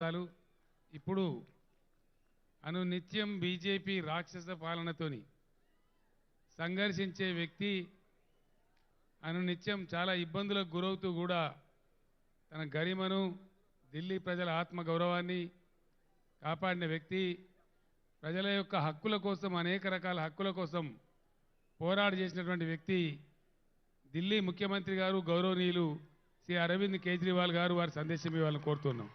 చాలు ఇప్పుడు అనునిత్యం బీజేపీ రాక్షస పాలనతోని సంఘర్షించే వ్యక్తి అనునిత్యం చాలా ఇబ్బందులకు గురవుతూ కూడా తన గరిమను ఢిల్లీ ప్రజల ఆత్మగౌరవాన్ని కాపాడిన వ్యక్తి ప్రజల యొక్క హక్కుల కోసం అనేక రకాల హక్కుల కోసం పోరాట చేసినటువంటి వ్యక్తి ఢిల్లీ ముఖ్యమంత్రి గారు గౌరవనీయులు శ్రీ అరవింద్ కేజ్రీవాల్ గారు వారి సందేశం ఇవ్వాలని కోరుతున్నాం.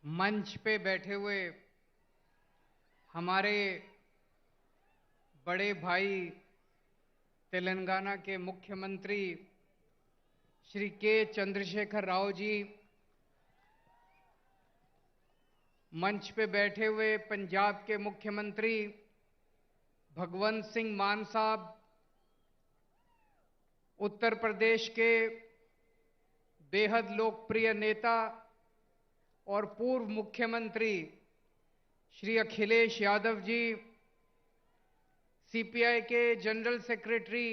मंच पे बैठे हुए हमारे बड़े भाई तेलंगाना के मुख्यमंत्री श्री के चंद्रशेखर राव जी, मंच पे बैठे हुए पंजाब के मुख्यमंत्री भगवंत सिंह मान साहब, उत्तर प्रदेश के बेहद लोकप्रिय नेता और पूर्व मुख्यमंत्री श्री अखिलेश यादव जी, सीपीआई के जनरल सेक्रेटरी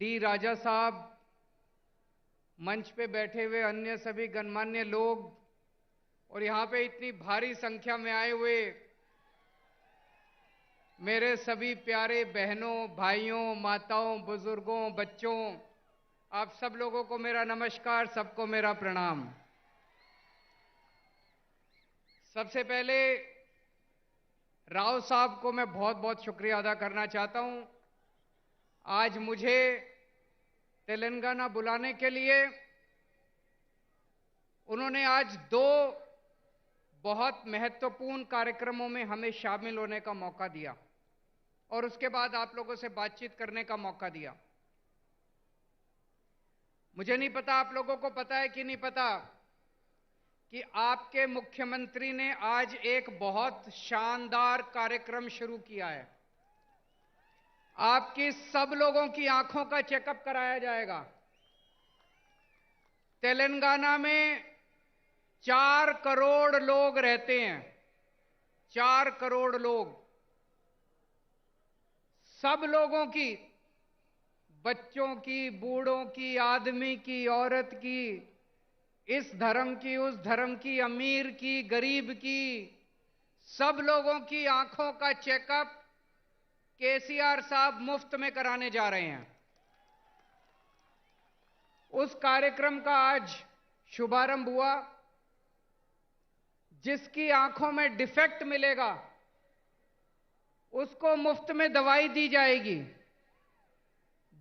डी राजा साहब, मंच पे बैठे हुए अन्य सभी गणमान्य लोग और यहाँ पे इतनी भारी संख्या में आए हुए मेरे सभी प्यारे बहनों, भाइयों, माताओं, बुजुर्गों, बच्चों, आप सब लोगों को मेरा नमस्कार, सबको मेरा प्रणाम। सबसे पहले राव साहब को मैं बहुत बहुत शुक्रिया अदा करना चाहता हूं। आज मुझे तेलंगाना बुलाने के लिए उन्होंने आज दो बहुत महत्वपूर्ण कार्यक्रमों में हमें शामिल होने का मौका दिया और उसके बाद आप लोगों से बातचीत करने का मौका दिया। मुझे नहीं पता आप लोगों को पता है कि नहीं पता कि आपके मुख्यमंत्री ने आज एक बहुत शानदार कार्यक्रम शुरू किया है। आपकी सब लोगों की आंखों का चेकअप कराया जाएगा। तेलंगाना में 4 करोड़ लोग रहते हैं, 4 करोड़ लोग। सब लोगों की, बच्चों की, बूढ़ों की, आदमी की, औरत की, इस धर्म की, उस धर्म की, अमीर की, गरीब की, सब लोगों की आंखों का चेकअप केसीआर साहब मुफ्त में कराने जा रहे हैं। उस कार्यक्रम का आज शुभारंभ हुआ। जिसकी आंखों में डिफेक्ट मिलेगा उसको मुफ्त में दवाई दी जाएगी।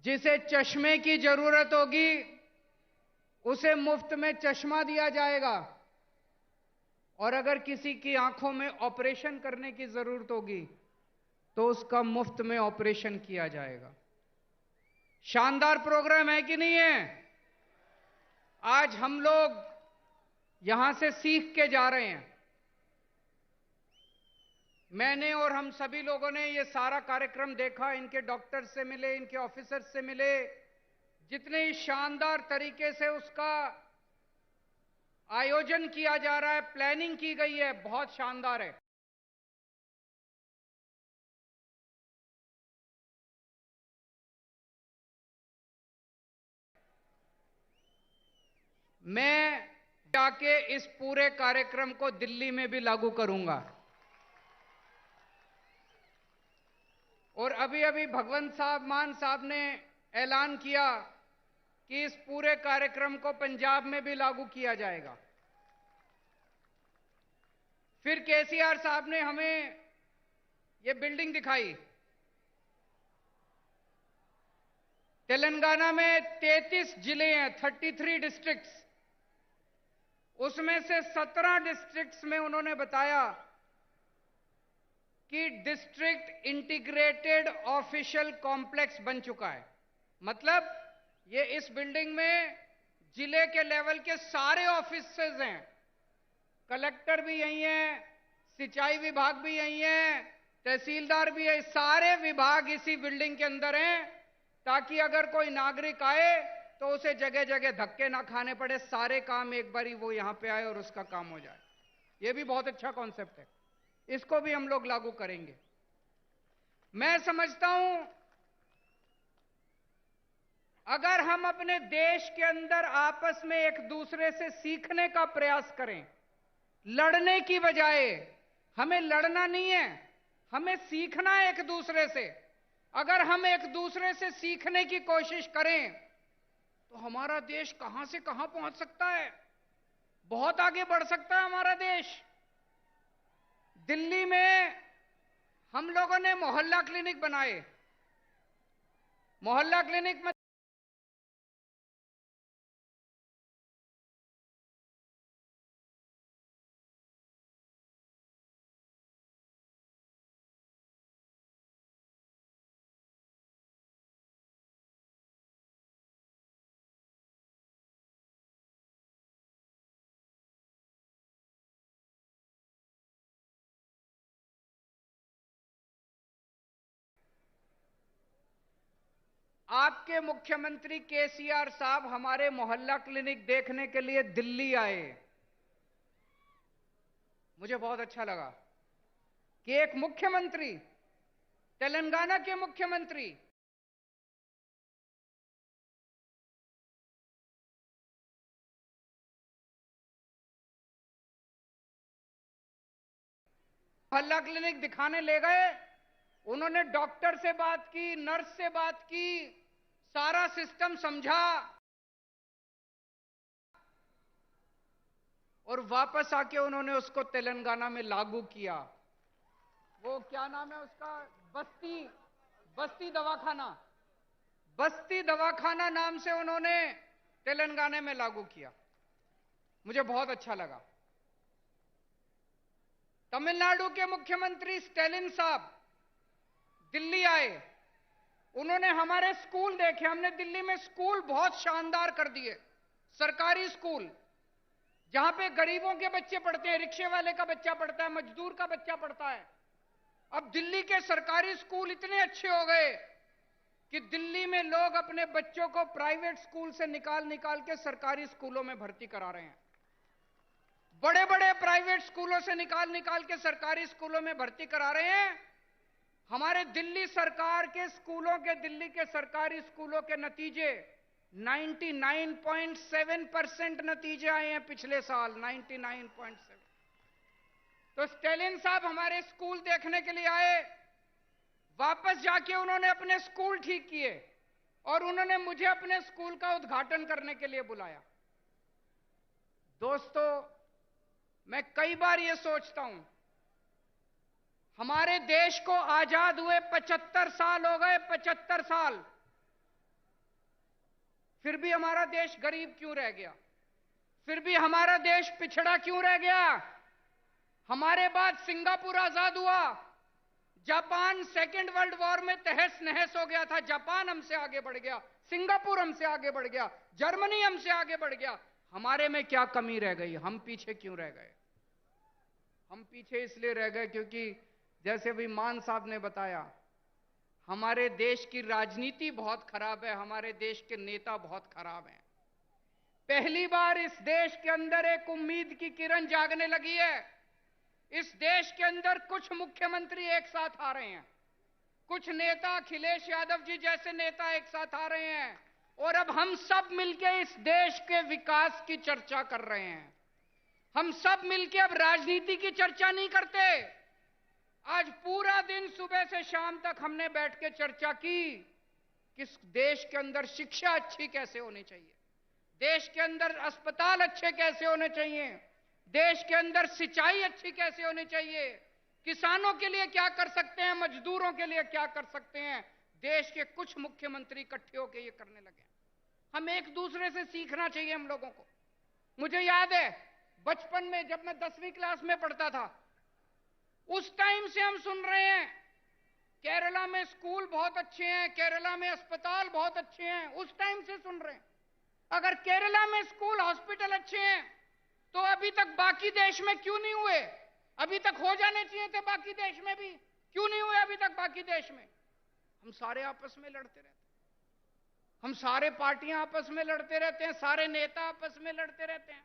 जिसे चश्मे की जरूरत होगी उसे मुफ्त में चश्मा दिया जाएगा और अगर किसी की आंखों में ऑपरेशन करने की जरूरत होगी तो उसका मुफ्त में ऑपरेशन किया जाएगा। शानदार प्रोग्राम है कि नहीं है? आज हम लोग यहां से सीख के जा रहे हैं। मैंने और हम सभी लोगों ने ये सारा कार्यक्रम देखा, इनके डॉक्टर्स से मिले, इनके ऑफिसर्स से मिले, जितने शानदार तरीके से उसका आयोजन किया जा रहा है, प्लानिंग की गई है, बहुत शानदार है। मैं जाके इस पूरे कार्यक्रम को दिल्ली में भी लागू करूंगा और अभी अभी भगवंत साहब मान साहब ने ऐलान किया कि इस पूरे कार्यक्रम को पंजाब में भी लागू किया जाएगा। फिर केसीआर साहब ने हमें ये बिल्डिंग दिखाई। तेलंगाना में 33 जिले हैं, 33 डिस्ट्रिक्ट्स। उसमें से 17 डिस्ट्रिक्ट्स में उन्होंने बताया कि डिस्ट्रिक्ट इंटीग्रेटेड ऑफिशियल कॉम्प्लेक्स बन चुका है। मतलब ये इस बिल्डिंग में जिले के लेवल के सारे ऑफिसेज हैं, कलेक्टर भी यही हैं, सिंचाई विभाग भी यही है, तहसीलदार भी है, सारे विभाग इसी बिल्डिंग के अंदर हैं ताकि अगर कोई नागरिक आए तो उसे जगह जगह धक्के ना खाने पड़े, सारे काम एक बारी वो यहां पे आए और उसका काम हो जाए। ये भी बहुत अच्छा कॉन्सेप्ट है, इसको भी हम लोग लागू करेंगे। मैं समझता हूं अगर हम अपने देश के अंदर आपस में एक दूसरे से सीखने का प्रयास करें, लड़ने की बजाय, हमें लड़ना नहीं है, हमें सीखना है एक दूसरे से। अगर हम एक दूसरे से सीखने की कोशिश करें तो हमारा देश कहां से कहां पहुंच सकता है, बहुत आगे बढ़ सकता है हमारा देश। दिल्ली में हम लोगों ने मोहल्ला क्लिनिक बनाए। मोहल्ला क्लिनिक में आपके मुख्यमंत्री केसीआर साहब हमारे मोहल्ला क्लिनिक देखने के लिए दिल्ली आए। मुझे बहुत अच्छा लगा कि एक मुख्यमंत्री, तेलंगाना के मुख्यमंत्री मोहल्ला क्लिनिक दिखाने ले गए। उन्होंने डॉक्टर से बात की, नर्स से बात की, सारा सिस्टम समझा और वापस आके उन्होंने उसको तेलंगाना में लागू किया। वो क्या नाम है उसका, बस्ती दवाखाना, बस्ती दवाखाना नाम से उन्होंने तेलंगाना में लागू किया। मुझे बहुत अच्छा लगा। तमिलनाडु के मुख्यमंत्री स्टैलिन साहब दिल्ली आए। उन्होंने हमारे स्कूल देखे। हमने दिल्ली में स्कूल बहुत शानदार कर दिए, सरकारी स्कूल जहां पे गरीबों के बच्चे पढ़ते हैं, रिक्शे वाले का बच्चा पढ़ता है, मजदूर का बच्चा पढ़ता है। अब दिल्ली के सरकारी स्कूल इतने अच्छे हो गए कि दिल्ली में लोग अपने बच्चों को प्राइवेट स्कूल से निकाल निकाल के सरकारी स्कूलों में भर्ती करा रहे हैं। बड़े बड़े प्राइवेट स्कूलों से निकाल निकाल के सरकारी स्कूलों में भर्ती करा रहे हैं। हमारे दिल्ली सरकार के स्कूलों के, दिल्ली के सरकारी स्कूलों के नतीजे 99.7% नतीजे आए हैं पिछले साल, 99.7। तो स्टैलिन साहब हमारे स्कूल देखने के लिए आए। वापस जाके उन्होंने अपने स्कूल ठीक किए और उन्होंने मुझे अपने स्कूल का उद्घाटन करने के लिए बुलाया। दोस्तों, मैं कई बार यह सोचता हूं, हमारे देश को आजाद हुए 75 साल हो गए, 75 साल, फिर भी हमारा देश गरीब क्यों रह गया? फिर भी हमारा देश पिछड़ा क्यों रह गया? हमारे बाद सिंगापुर आजाद हुआ, जापान सेकेंड वर्ल्ड वॉर में तहस नहस हो गया था, जापान हमसे आगे बढ़ गया, सिंगापुर हमसे आगे बढ़ गया, जर्मनी हमसे आगे बढ़ गया। हमारे में क्या कमी रह गई? हम पीछे क्यों रह गए? हम पीछे इसलिए रह गए क्योंकि जैसे अभी मान साहब ने बताया, हमारे देश की राजनीति बहुत खराब है, हमारे देश के नेता बहुत खराब हैं। पहली बार इस देश के अंदर एक उम्मीद की किरण जागने लगी है। इस देश के अंदर कुछ मुख्यमंत्री एक साथ आ रहे हैं, कुछ नेता, अखिलेश यादव जी जैसे नेता एक साथ आ रहे हैं और अब हम सब मिलकर इस देश के विकास की चर्चा कर रहे हैं। हम सब मिलकर अब राजनीति की चर्चा नहीं करते। आज पूरा दिन सुबह से शाम तक हमने बैठ के चर्चा की कि देश के अंदर शिक्षा अच्छी कैसे होनी चाहिए, देश के अंदर अस्पताल अच्छे कैसे होने चाहिए, देश के अंदर सिंचाई अच्छी कैसे होनी चाहिए, किसानों के लिए क्या कर सकते हैं, मजदूरों के लिए क्या कर सकते हैं। देश के कुछ मुख्यमंत्री इकट्ठे होकर ये करने लगे। हम एक दूसरे से सीखना चाहिए हम लोगों को। मुझे याद है बचपन में जब मैं 10वीं क्लास में पढ़ता था, उस टाइम से हम सुन रहे हैं केरला में स्कूल बहुत अच्छे हैं, केरला में अस्पताल बहुत अच्छे हैं, उस टाइम से सुन रहे हैं। अगर केरला में स्कूल, हॉस्पिटल अच्छे हैं तो अभी तक बाकी देश में क्यों नहीं हुए? अभी तक हो जाने चाहिए थे बाकी देश में भी, क्यों नहीं हुए अभी तक बाकी देश में? हम सारे आपस में लड़ते रहते। हम सारे पार्टियां आपस में लड़ते रहते हैं, सारे नेता आपस में लड़ते रहते हैं।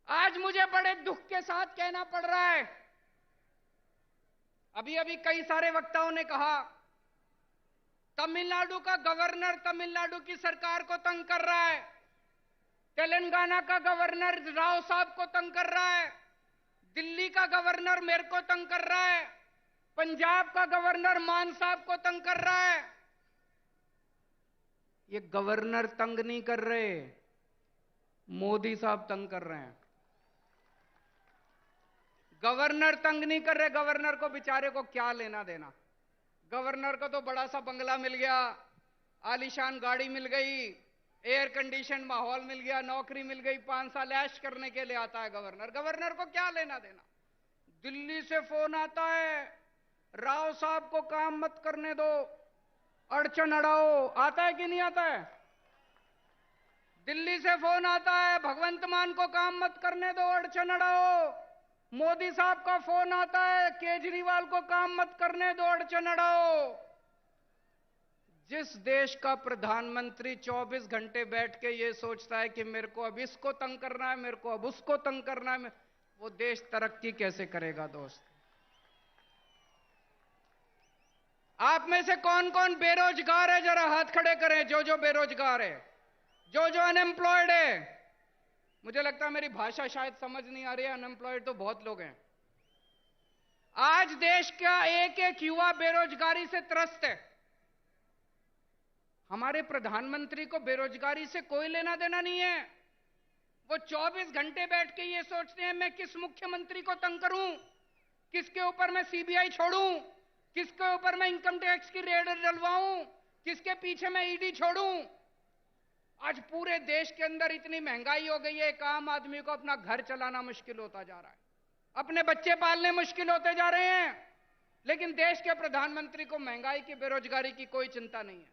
आज मुझे बड़े दुख के साथ कहना पड़ रहा है, अभी अभी कई सारे वक्ताओं ने कहा तमिलनाडु का गवर्नर तमिलनाडु की सरकार को तंग कर रहा है, तेलंगाना का गवर्नर राव साहब को तंग कर रहा है, दिल्ली का गवर्नर मेरे को तंग कर रहा है, पंजाब का गवर्नर मान साहब को तंग कर रहा है। ये गवर्नर तंग नहीं कर रहे, मोदी साहब तंग कर रहे हैं। गवर्नर तंग नहीं कर रहे, गवर्नर को बेचारे को क्या लेना देना। गवर्नर को तो बड़ा सा बंगला मिल गया, आलीशान गाड़ी मिल गई, एयर कंडीशन माहौल मिल गया, नौकरी मिल गई, 5 साल ऐश करने के लिए आता है गवर्नर। गवर्नर को क्या लेना देना। दिल्ली से फोन आता है, राव साहब को काम मत करने दो, अड़चन अड़ाओ, आता है कि नहीं आता है। दिल्ली से फोन आता है, भगवंत मान को काम मत करने दो, अड़चन अड़ाओ। मोदी साहब का फोन आता है, केजरीवाल को काम मत करने दो, अड़चन अड़ाओ। जिस देश का प्रधानमंत्री 24 घंटे बैठ के ये सोचता है कि मेरे को अब इसको तंग करना है, मेरे को अब उसको तंग करना है, वो देश तरक्की कैसे करेगा दोस्त। आप में से कौन कौन बेरोजगार है, जरा हाथ खड़े करें। जो बेरोजगार है, जो अनएम्प्लॉयड है। मुझे लगता है मेरी भाषा शायद समझ नहीं आ रही है, अनएम्प्लॉयड तो बहुत लोग हैं। आज देश का एक एक युवा बेरोजगारी से त्रस्त है। हमारे प्रधानमंत्री को बेरोजगारी से कोई लेना देना नहीं है। वो 24 घंटे बैठ के ये सोचते हैं मैं किस मुख्यमंत्री को तंग करूं, किसके ऊपर मैं सीबीआई छोड़ूं, किसके ऊपर मैं इनकम टैक्स की रेड डलवाऊं, किसके पीछे मैं ईडी छोड़ूं। आज पूरे देश के अंदर इतनी महंगाई हो गई है, एक आम आदमी को अपना घर चलाना मुश्किल होता जा रहा है, अपने बच्चे पालने मुश्किल होते जा रहे हैं। लेकिन देश के प्रधानमंत्री को महंगाई की, बेरोजगारी की कोई चिंता नहीं है।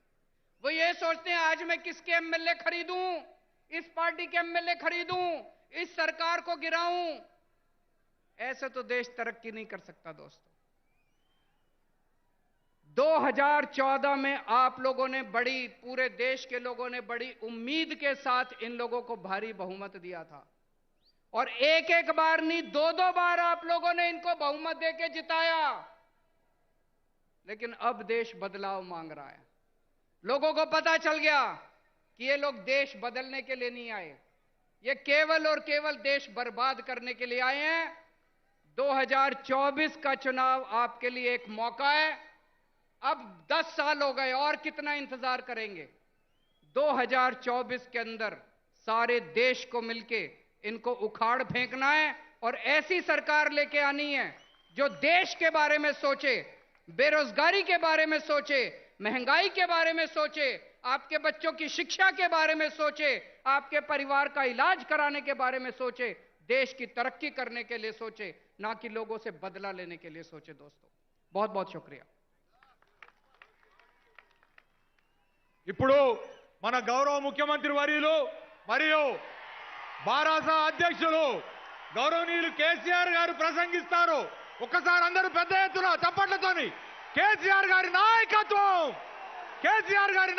वो ये सोचते हैं आज मैं किसके एमएलए खरीदूं, इस पार्टी के एमएलए खरीदूं, इस सरकार को गिराऊं। ऐसे तो देश तरक्की नहीं कर सकता दोस्तों। 2014 में आप लोगों ने पूरे देश के लोगों ने बड़ी उम्मीद के साथ इन लोगों को भारी बहुमत दिया था, और एक एक बार नहीं, 2-2 बार आप लोगों ने इनको बहुमत देके जिताया। लेकिन अब देश बदलाव मांग रहा है। लोगों को पता चल गया कि ये लोग देश बदलने के लिए नहीं आए, ये केवल और केवल देश बर्बाद करने के लिए आए हैं। 2024 का चुनाव आपके लिए एक मौका है। अब 10 साल हो गए, और कितना इंतजार करेंगे। 2024 के अंदर सारे देश को मिलके इनको उखाड़ फेंकना है, और ऐसी सरकार लेके आनी है जो देश के बारे में सोचे, बेरोजगारी के बारे में सोचे, महंगाई के बारे में सोचे, आपके बच्चों की शिक्षा के बारे में सोचे, आपके परिवार का इलाज कराने के बारे में सोचे, देश की तरक्की करने के लिए सोचे, ना कि लोगों से बदला लेने के लिए सोचे। दोस्तों बहुत बहुत शुक्रिया। ఇప్పుడు మన గౌరవ ముఖ్యమంత్రి వర్యులు మరియు బారాస అధ్యక్షులు గౌరవనీయులు కేసీఆర్ గారు ప్రసంగిస్తారు. ఒక్కసారి అందరూ పెద్ద ఎత్తున చప్పట్లతోని కేసీఆర్ గారి నాయకత్వం, కేసీఆర్ గారి